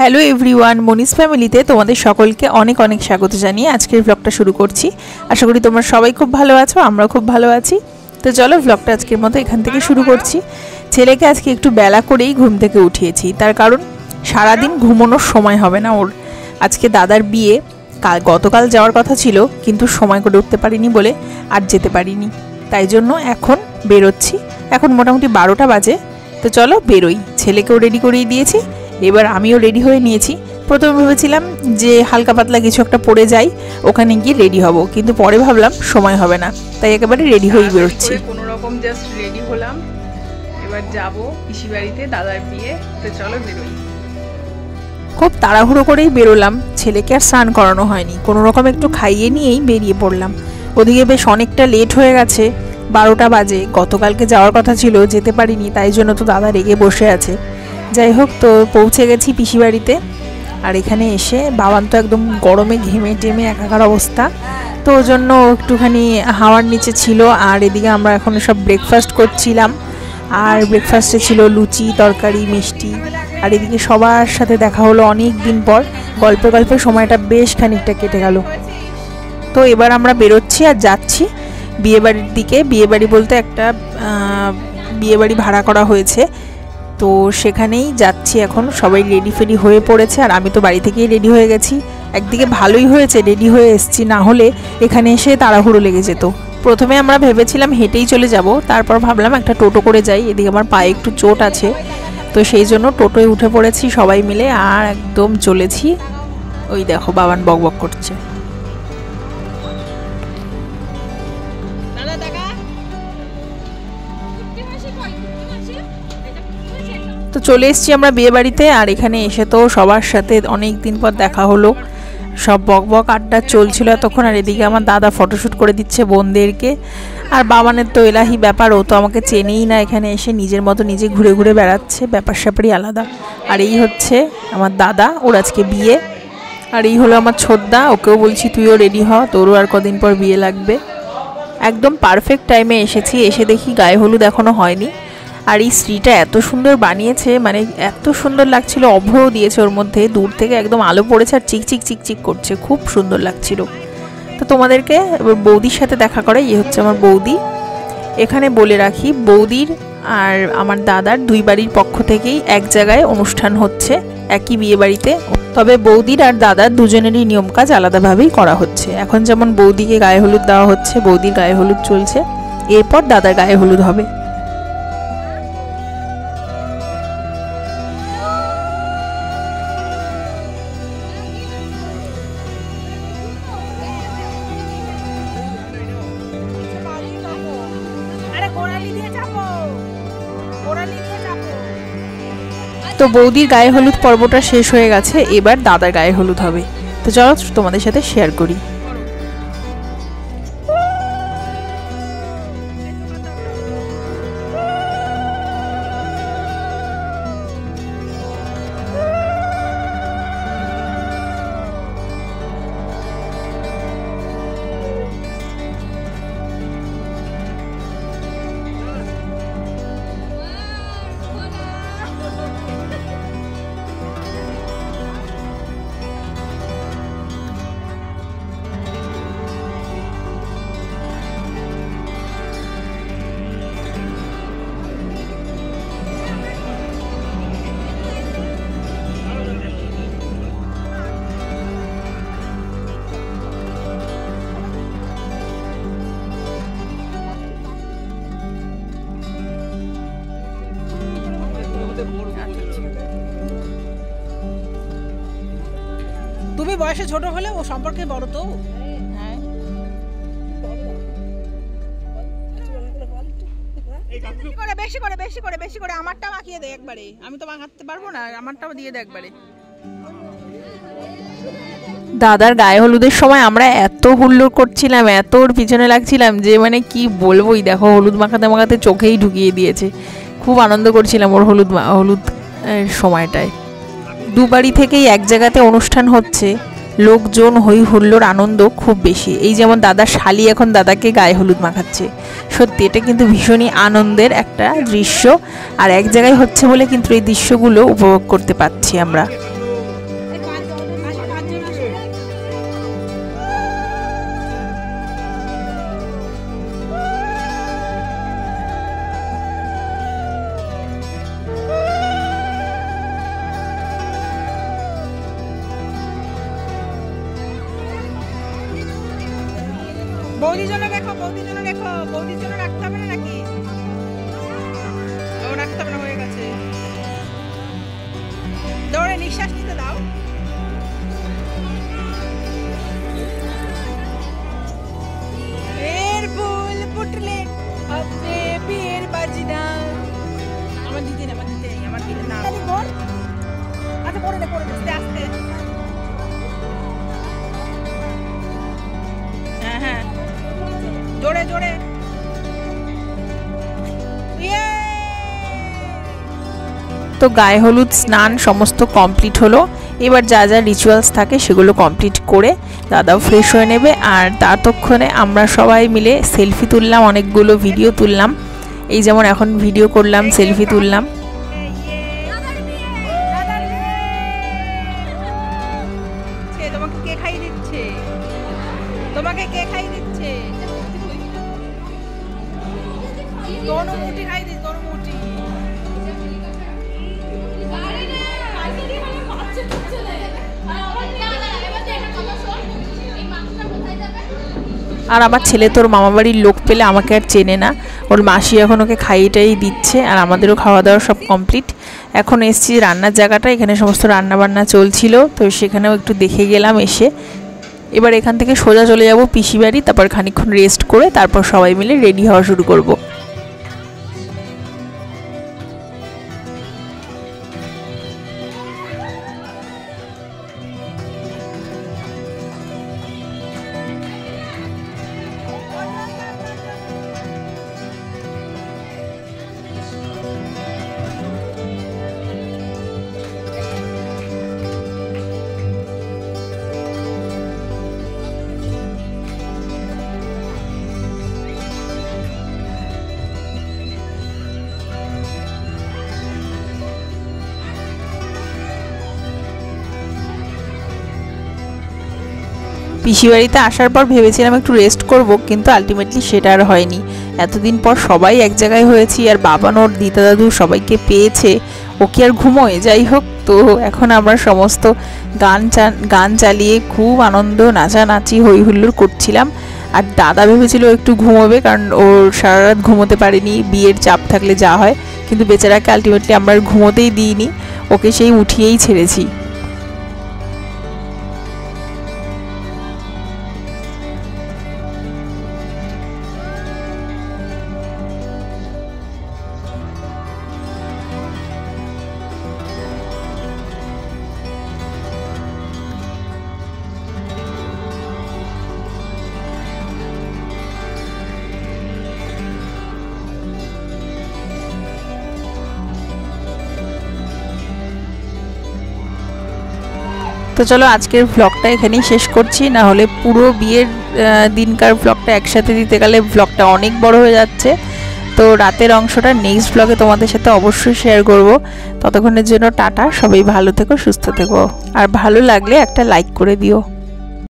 Hello everyone, Moni's ফ্যামিলিতে তোমাদের সকলকে অনেক অনেক স্বাগত জানিয়ে আজকের ব্লগটা শুরু করছি। আশা করি তোমরা সবাই খুব ভালো আছো, আমরা খুব ভালো আছি। তো চলো ব্লগটা আজকের মতো এখান থেকে শুরু করছি। ছেলেকে আজকে একটু বেলা করেই ঘুম থেকে উঠিয়েছি, তার কারণ সারাদিন ঘুমানোর সময় হবে না ওর। আজকে দাদার বিয়ে, গতকাল যাওয়ার কথা ছিল কিন্তু সময় করে উঠতে পারিনি বলে আর যেতে পারিনি, তাই জন্য এখন বেরোচ্ছি। এখন মোটামুটি 12টা বাজে। তো চলো বেরোই, ছেলেকেও রেডি করিয়ে দিয়েছি, এবার আমিও রেডি হয়ে নিয়েছি। প্রথমে ভেবেছিলাম যে হালকা পাতলা কিছু একটা পরে যাই, ওখানে গিয়ে রেডি হব, কিন্তু পরে ভাবলাম সময় হবে না, তাই একেবারে রেডি হয়েই বেরোচ্ছি। কোনো রকম জাস্ট রেডি হলাম, এবার যাব পিসি বাড়িতে দাদার বিয়ে। তো চলো বেরোই। খুব তাড়াহুড়ো করেই বেরোলাম, ছেলেকে আর স্নান করানো হয়নি, কোনো রকম একটু খাইয়ে নিয়েই বেরিয়ে পড়লাম। ওদিকে বেশ অনেকটা লেট হয়ে গেছে, 12টা বাজে। গতকালকে যাওয়ার কথা ছিল, যেতে পারিনি, তাই জন্য তো দাদা রেগে বসে আছে। যাই হোক, তো পৌঁছে গেছি পিসি বাড়িতে। আর এখানে এসে বাবান তো একদম গরমে ঘেমে টেমে একাকার অবস্থা, তো ওর জন্য একটুখানি হাওয়ার নিচে ছিল। আর এদিকে আমরা এখন সব ব্রেকফাস্ট করছিলাম, আর ব্রেকফাস্টে ছিল লুচি, তরকারি, মিষ্টি। আর এদিকে সবার সাথে দেখা হলো অনেক দিন পর, গল্পে গল্পে সময়টা বেশ খানিকটা কেটে গেল। তো এবার আমরা বেরোচ্ছি আর যাচ্ছি বিয়েবাড়ির দিকে। বিয়েবাড়ি বলতে একটা বিয়েবাড়ি ভাড়া করা হয়েছে, তো সেখানেই যাচ্ছি এখন। সবাই রেডি ফেডি হয়ে পড়েছে, আর আমি তো বাড়ি থেকেই রেডি হয়ে গেছি। একদিকে ভালোই হয়েছে রেডি হয়ে এসেছি, না হলে এখানে এসে তাড়াহুড়ো লেগে যেত। প্রথমে আমরা ভেবেছিলাম হেঁটেই চলে যাব, তারপর ভাবলাম একটা টোটো করে যাই। এদিকে আমার পায়ে একটু চোট আছে, তো সেই জন্য টোটোয় উঠে পড়েছি সবাই মিলে, আর একদম চলেছি। ওই দেখো বাবান বকবক করছে। তো চলে এসেছি আমরা বিয়ে বাড়িতে, আর এখানে এসে তো সবার সাথে অনেক দিন পর দেখা হলো। সব বকবক আড্ডা চলছিল এতক্ষণ, আর এদিকে আমার দাদা ফটোশ্যুট করে দিচ্ছে বোনদেরকে। আর বাবানের তো এলাহি ব্যাপার, ও তো আমাকে চেনেই না, এখানে এসে নিজের মতো নিজে ঘুরে ঘুরে বেড়াচ্ছে, ব্যাপার স্যাপারই আলাদা। আর এই হচ্ছে আমার দাদা, ওর আজকে বিয়ে। আর এই হলো আমার ছোটদা, ওকেও বলছি তুইও রেডি হ, তোরও আর কদিন পর বিয়ে লাগবে। একদম পারফেক্ট টাইমে এসেছি, এসে দেখি গায়ে হলুদ এখনও হয়নি। আর এই স্ত্রীটা এত সুন্দর বানিয়েছে, মানে এত সুন্দর লাগছিল, অভ্রও দিয়েছে ওর মধ্যে, দূর থেকে একদম আলো পড়েছে আর চিকচিক চিকচিক করছে, খুব সুন্দর লাগছিল। তো তোমাদেরকে এবার বৌদির সাথে দেখা করে। এই হচ্ছে আমার বৌদি। এখানে বলে রাখি, বৌদির আর আমার দাদার দুই বাড়ির পক্ষ থেকেই এক জায়গায় অনুষ্ঠান হচ্ছে, একই বিয়ে বাড়িতে। তবে বৌদির আর দাদার দুজনেরই নিয়ম কাজ আলাদাভাবেই করা হচ্ছে। এখন যেমন বৌদিকে গায়ে হলুদ দেওয়া হচ্ছে, বৌদির গায়ে হলুদ চলছে, এরপর দাদার গায়ে হলুদ হবে। তো বৌদির গায়ে হলুদ পর্বটা শেষ হয়ে গেছে, এবার দাদার গায়ে হলুদ হবে। তো চলো তোমাদের সাথে শেয়ার করি। তুমি বয়সে ছোট হলে ও সম্পর্কে বড় তো। হ্যাঁ, বেশি করে বেশি করে বেশি করে আমারটা মাখিয়ে দে একবারে, আমি তো মাখাতে পারবো না, আমারটাও দিয়ে দে একবারে। দাদার গায়ে হলুদের সময় আমরা এত হুল্লোড় করছিলাম, এত ওর পিছনে লাগছিলাম যে মানে কি বলবোই। দেখো হলুদ মাখাতে মাখাতে চোখেই ঢুকিয়ে দিয়েছে। খুব আনন্দ করছিলাম ওর হলুদ সময়টায়। দুবাড়ি থেকেই এক জায়গাতে অনুষ্ঠান হচ্ছে, লোকজন হই হুল্লোড় আনন্দ খুব বেশি। এই যেমন দাদার শালি এখন দাদাকে গায়ে হলুদ মাখাচ্ছে, সত্যি এটা কিন্তু ভীষণই আনন্দের একটা দৃশ্য। আর এক জায়গায় হচ্ছে বলে কিন্তু এই দৃশ্যগুলো উপভোগ করতে পারছি আমরা। বৌদির জন্য রেখো, বৌদির জন্য রেখো। বৌদির জন্য রাখতে হবে না নাকি? ও রাখতে হবে না, হয়ে গেছে। দৌড়ে নিঃশ্বাস নিতে দাও। এর ফুল ফুটলে হবে বিয়ের বাজনা। আমার দিদি না, আমার দিদি, আমার দিদি না। আচ্ছা করে দে, করে দে, আস্তে আস্তে। হ্যাঁ হ্যাঁ, জোরে জোরে। তো গায়ে হলুদ স্নান সমস্ত কমপ্লিট হলো। এবার যা যা রিচুয়ালস থাকে সেগুলো কমপ্লিট করে দাদাও ফ্রেশ হয়ে নেবে। আর ততক্ষণে আমরা সবাই মিলে সেলফি তুললাম, অনেকগুলো ভিডিও তুললাম। এই যেমন এখন ভিডিও করলাম, সেলফি তুললাম। তোমাকে কে খাইয়ে দিচ্ছে? তোমাকে কে খাইয়ে দিচ্ছে? दोनों मुट्ठी खाई दी, दोनों मुट्ठी। আর আমার ছেলে তোর মামাবাড়ির লোক পেলে আমাকে আর চেনে না, ওর মাসি এখন ওকে খাইয়েটাই দিচ্ছে। আর আমাদেরও খাওয়া দাওয়া সব কমপ্লিট। এখন এসছি রান্নার জায়গাটা, এখানে সমস্ত রান্না বান্না চলছিল, তো সেখানেও একটু দেখে গেলাম এসে। এবার এখান থেকে সোজা চলে যাব পিসি বাড়ি, তারপর খানিকক্ষণ রেস্ট করে তারপর সবাই মিলে রেডি হওয়া শুরু করব। পিসি বাড়িতে আসার পর ভেবেছিলাম একটু রেস্ট করব, কিন্তু আলটিমেটলি সেটা আর হয়নি। এতদিন পর সবাই এক জায়গায় হয়েছি, আর বাবানোর দিদা দাদু সবাইকে পেয়েছে, ও কি আর ঘুমোয়? যাই হোক, তো এখন আমরা সমস্ত গান চালিয়ে খুব আনন্দ, নাচানাচি হই হুল্লোড় করছিলাম। আর দাদা ভেবেছিল একটু ঘুমোবে, কারণ ওর সারা রাত ঘুমোতে পারেনি, বিয়ের চাপ থাকলে যা হয়। কিন্তু বেচারাকে আলটিমেটলি আমরা ঘুমোতেই দিইনি, ওকে সেই উঠিয়েই ছেড়েছি। তো চলো আজকের ব্লগটা এখানেই শেষ করছি, না হলে পুরো বিয়ের দিনকার ব্লগটা একসাথে দিতে গেলে ব্লগটা অনেক বড় হয়ে যাচ্ছে। তো রাতের অংশটা নেক্সট ব্লগে তোমাদের সাথে অবশ্যই শেয়ার করব। ততক্ষণের জন্য টাটা, সবাই ভালো থেকো, সুস্থ থেকো, আর ভালো লাগলে একটা লাইক করে দিও।